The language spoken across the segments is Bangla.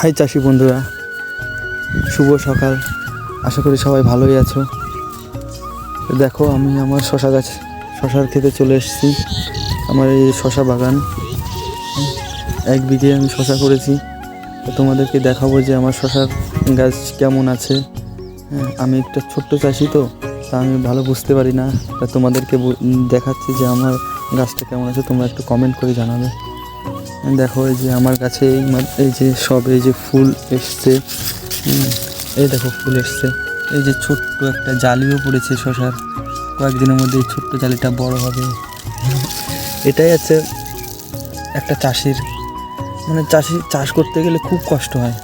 হাই চাষি বন্ধুরা, শুভ সকাল। আশা করি সবাই ভালোই আছো। দেখো, আমি আমার শশার ক্ষেতে চলে এসেছি। আমার এই শশা বাগান, 1 বিঘে আমি শশা করেছি। তো তোমাদেরকে দেখাবো যে আমার শশার গাছ কেমন আছে। আমি একটা ছোট্ট চাষি, তো তা আমি ভালো বুঝতে পারি না। তা তোমাদেরকে দেখাচ্ছি যে আমার গাছটা কেমন আছে। তোমরা একটু কমেন্ট করে জানাবে। দেখো, এই যে আমার কাছে এই যে ফুল এসছে। এই দেখো, ফুল এসছে। এই যে ছোট্ট একটা জালিও পড়েছে শশার। কয়েকদিনের মধ্যে এই ছোট্ট জালিটা বড় হবে। এটাই আছে একটা চাষির, মানে চাষ করতে গেলে খুব কষ্ট হয়।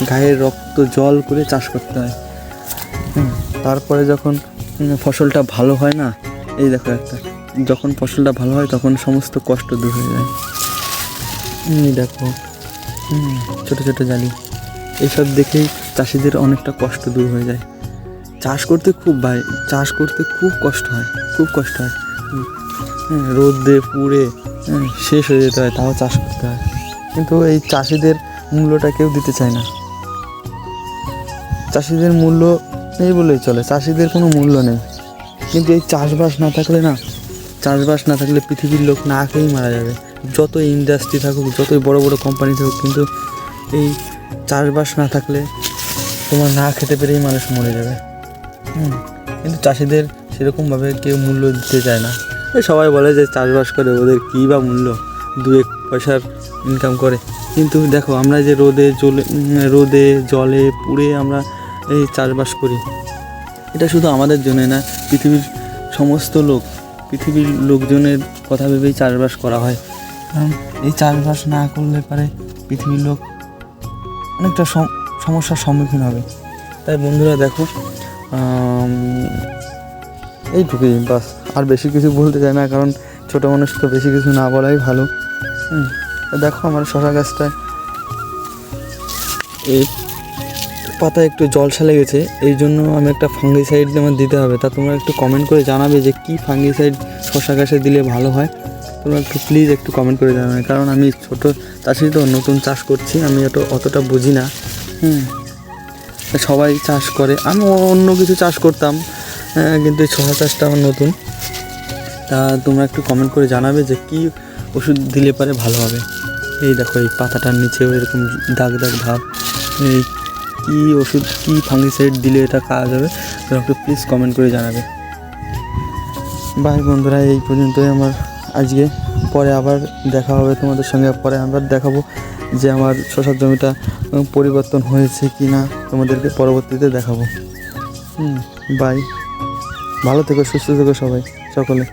গায়ের রক্ত জল করে চাষ করতে হয়। তারপরে যখন ফসলটা ভালো হয় না, এই দেখো যখন ফসলটা ভালো হয় তখন সমস্ত কষ্ট দূর হয়ে যায়। দেখো, ছোট ছোট জালি, এইসব দেখেই চাষিদের অনেকটা কষ্ট দূর হয়ে যায়। চাষ করতে খুব কষ্ট হয়, রোদে পুড়ে শেষ হয়ে যেতে হয়, তাও চাষ করতে হয়। কিন্তু এই চাষিদের মূল্যটা কেউ দিতে চায় না। চাষিদের মূল্য নেই বলেই চলে, চাষিদের কোনো মূল্য নেই। কিন্তু এই চাষবাস না থাকলে পৃথিবীর লোক না খেয়েই মারা যাবে। যত ইন্ডাস্ট্রি থাকুক, যতই বড় বড় কোম্পানি থাকুক, কিন্তু এই চাষবাস না থাকলে তোমার না খেতে পেরেই মানুষ মরে যাবে। কিন্তু চাষিদের সেরকমভাবে কেউ মূল্য দিতে চায় না। সবাই বলে যে চাষবাস করে ওদের কী বা মূল্য, 2-1 পয়সার ইনকাম করে। কিন্তু দেখো, আমরা যে রোদে জলে পুড়ে আমরা এই চাষবাস করি, এটা শুধু আমাদের জন্য না, পৃথিবীর লোকজনের কথা ভেবেই চাষবাস করা হয়। কারণ এই চাষবাস না করলে পারে পৃথিবীর লোক অনেকটা সমস্যার সম্মুখীন হবে। তাই বন্ধুরা দেখো, এইটুকুই বাস, আর বেশি কিছু বলতে চাই না, কারণ ছোটো মানুষ তো বেশি কিছু না বলাই ভালো। দেখো, আমার শশা গাছটায় এই পাতায় একটু জলসা লেগেছে, এই জন্য আমি একটা ফাঙ্গিসাইড আমার দিতে হবে। তা তোমরা একটু কমেন্ট করে জানাবে যে কী ফাঙ্গিসাইড শশা গাছে দিলে ভালো হয়। তোমরা প্লিজ একটু কমেন্ট করে জানাবে, কারণ আমি ছোটো চাষি, তো নতুন চাষ করছি, আমি অতটা বুঝি না। সবাই চাষ করে, আমি অন্য কিছু চাষ করতাম, কিন্তু এই শশা চাষটা আমার নতুন। তা তোমরা একটু কমেন্ট করে জানাবে যে কী ওষুধ দিলে পারে ভালো হবে। এই দেখো, এই পাতাটার নিচেও এরকম দাগ ধাপ, এই কী ওষুধ, কী ফাঙ্গিসাইড দিলে এটা কাজ হবে, তোমরা একটু প্লিজ কমেন্ট করে জানাবে। বাই বন্ধুরা, এই পর্যন্তই আমার আজকে। পরে আবার দেখা হবে তোমাদের সঙ্গে। পরে আবার দেখাবো যে আমার শশার জমিটা পরিবর্তন হয়েছে কি না, তোমাদেরকে পরবর্তীতে দেখাবো। বাই, ভালো থেকো, সুস্থ থেকো সবাই, সকলে।